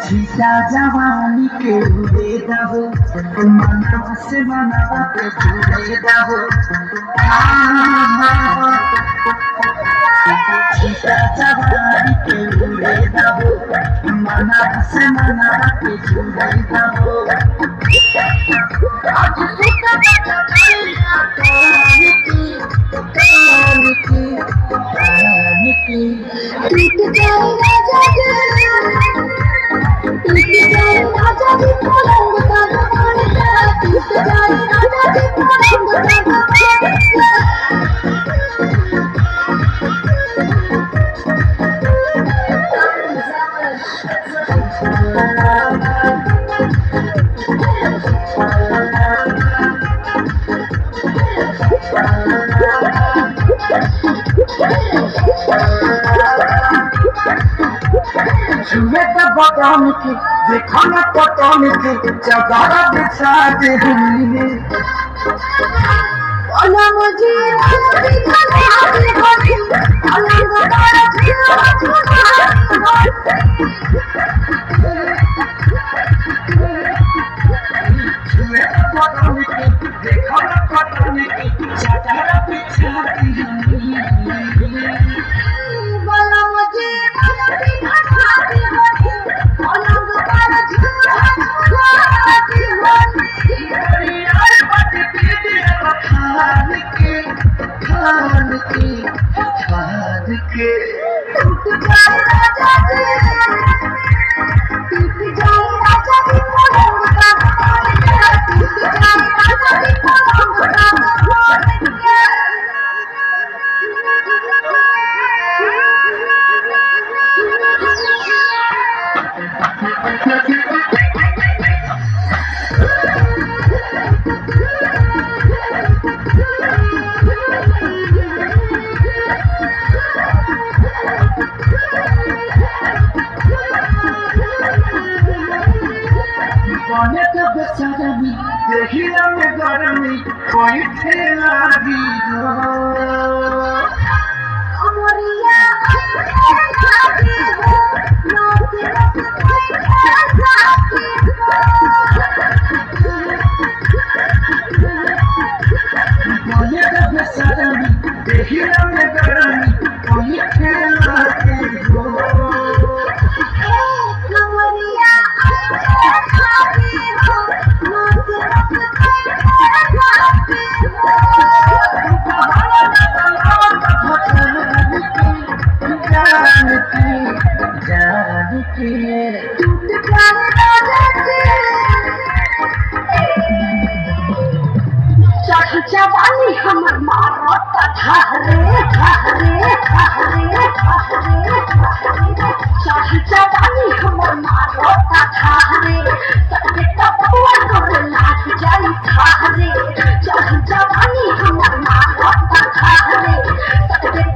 सीता जवानी के उड़े दबो मना से मना के उड़े दबो सीता जवानी के उड़े दबो मना से मना के उड़े दबो आज सीता बटन की देखो न पटन की चगारा बिछा दे हमने मुझे देखो न पटन की चगारा बिछा दे देखिया में गर्मी कोई ठेला दी देखिया में गर्मी कोई ठेला जवानी हमर मारो धारे धारे धारे धारे जवानी हमर मारो धारे सबके कपड़ा कर लाग जाई धारे जवानी हमर मारो धारे सबके